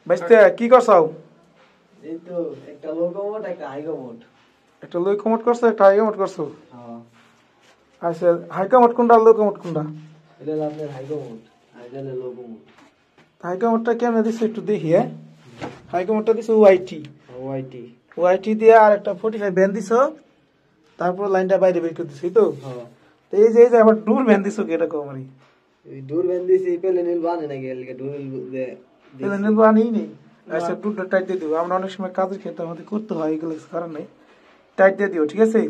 বাইস্তে কি করছাও? এই তো একটা লো কমোড একটা হাই কমোড। একটা লো কমোড করছো একটা হাই কমোড করছো? হ্যাঁ। আচ্ছা হাই কমোড কোনটা লো কমোড কোনটা? এটা আপনার হাই কমোড আর এটা লো কমোড। হাই কমোডটা কেমন দিছে একটু দেখি। হ্যাঁ হাই কমোডটা দিছে ওআইটি ওআইটি দিয়ে আর একটা 45 ব্যান্ড দিছো, তারপর লাইনটা বাইরে বের করে দিছি তো। হ্যাঁ তো এই যে আবার ডুর ব্যান্ড দিছো কি এটা কমারি? এই ডুর ব্যান্ড দিছি পেলে নীল বানে না গেল ডুর দে পেলে নীল বানেই নেই। আচ্ছা ডুরটা টাইট দিয়ে দিও, আমরা অনেক সময় কাজের ক্ষেত্রে আমাদের করতে হয়, এগুলো কারণ নেই, টাইট দিয়ে দিও ঠিক আছে।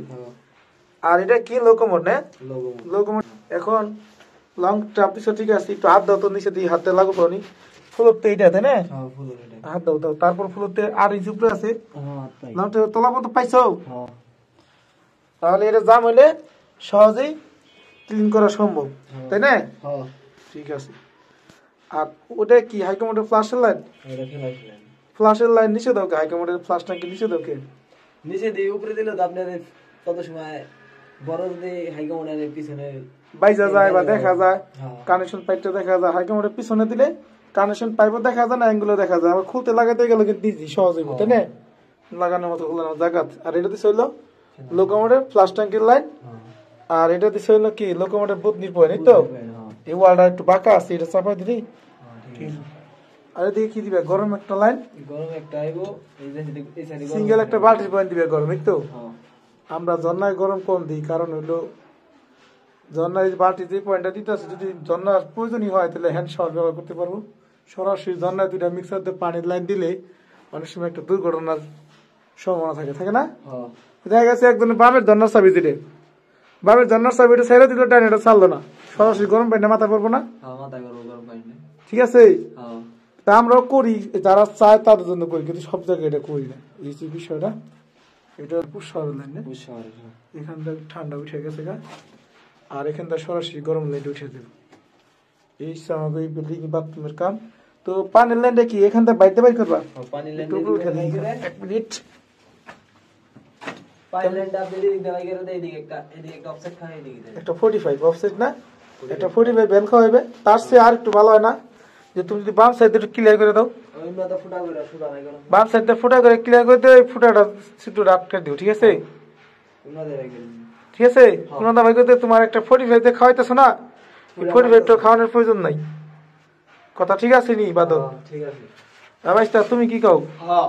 আর এটা কি লোকোমোট না? লোকোমোট। এখন লং চাপ দিছো ঠিক আছে, একটু হাত দাও তো নিচে দিয়ে, হাতে লাগো পানি ফুলতে এইটা তাই না? হ্যাঁ ফুলতে এটা হাত দাও দাও, তারপর ফুলতে আর ইঞ্চি উপরে আছে। হ্যাঁ তাই লংটা তোলা মতো পাইছো? হ্যাঁ। তাহলে এটা জাম হইলে সহজেই ক্লিন করা সম্ভব তাই না? হ্যাঁ ঠিক আছে। আর ওটা কি হাই কমোডের ফ্ল্যাশের লাইন? এটা ফ্ল্যাশ লাইন। ফ্ল্যাশের লাইন নিচে দাও, হাই কমোডের ফ্ল্যাশটা কি নিচে দাও কে? নিচে দিয়ে উপরে দিলে তো আপনাদের কত সময় বড় দিয়ে হাই কমোডের পিছনে বাইজা যায় বা দেখা যায়, কানেকশন পাইপটা দেখা যায়। হাই কমোডের পিছনে দিলে কানেকশন পাইপও দেখা যায় না, অ্যাঙ্গুলও দেখা যায়। আবার খুলতে লাগাতে গেলে কিন্তু ইজি সহজ হইব তাই না? লাগানোর মতো খোলানোর জায়গা। আর এটা দিছে হইলো লোকোমোডের ফ্ল্যাশ ট্যাঙ্কের লাইন, আর এটা দিছে হইলো কি লোকোমোডের বুতনির পয়েন্ট। এই তো এই ওয়ালটা একটু বাঁকা আছে, এটা চাপা দিলেই ঠিক আছে। আর এদিকে কি দিবে? গরম একটা লাইন, গরম একটা আইবো, এই সাইডে সিঙ্গেল একটা বাল্টির পয়েন্ট দিবে গরম। এই তো আমরা ঝর্ণায় গরম কম দিই, কারণ হইলো ঝর্ণায় বাল্টি যে পয়েন্টটা দিতে আছে, যদি ঝর্ণার প্রয়োজনই হয় তাহলে হ্যান্ড শাওয়ার ব্যবহার করতে পারবো। সরাসরি ঝর্ণায় দুইটা মিক্সার দিয়ে পানির লাইন দিলে অনেক সময় একটা দুর্ঘটনার সম্ভাবনা থাকে, থাকে না? দেখা গেছে একজনের বামের ঝর্ণার চাবি দিলে, বামের ঝর্ণার চাবিটা ছেড়ে দিল, ডাইন এটা চাললো না, সরাসরি গরম পানিটা মাথা পড়বো না? ঠিক আছে। তা আমরাও করি, যারা চায় তাদের জন্য করি, কিন্তু সব জায়গায় এটা করি না। এই যে বিষয়টা, এটা পুষ্পারের লাইন, এখান থেকে ঠান্ডা উঠে গেছে গা, আর এখান থেকে সরাসরি গরম লাইন উঠে দেব। এই আমাকে এই বিল্ডিং বাথরুমের কাম। তো পানির লাইনটা কি এখান থেকে বাইতে বাই করবা? পানির লাইনটা উঠে দেই। এক মিনিট। পানির লাইনটা বিল্ডিং দেওয়াই করে দেই, এদিকে একটা অফসেট খাই, এদিকে একটা 45 অফসেট না, একটা 45 বেল খাওয়াইবে। তার চেয়ে আর একটু ভালো হয় না যে তুমি যদি বাম সাইডে একটু ক্লিয়ার করে দাও, ওইটা ফুটা করে ফুটা নাই করো, বাম সাইডটা ফুটা করে ক্লিয়ার করে দাও, এই ফুটাটা একটু আটকে দিও ঠিক আছে। ঠিক আছে কোন দাম করতে তোমার একটা 45 তে খাওয়াইতেছো না, 45 তো খাওয়ানোর প্রয়োজন নাই। কথা ঠিক আছে নি বাদল? ঠিক আছে। রামেশটা তুমি কি কও? হ্যাঁ।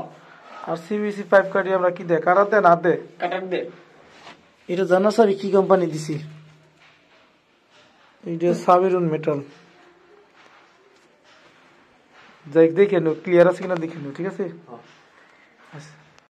আর সিভিসি পাইপ কাটি আমরা কি দে কাটার দে না দে? কাটার দে। এটা জানা সাবি কি কোম্পানি দিছি? এটা সাবিরুন মেটাল। যাই দেখে নো ক্লিয়ার আছে কিনা দেখে নো ঠিক আছে। হ্যাঁ।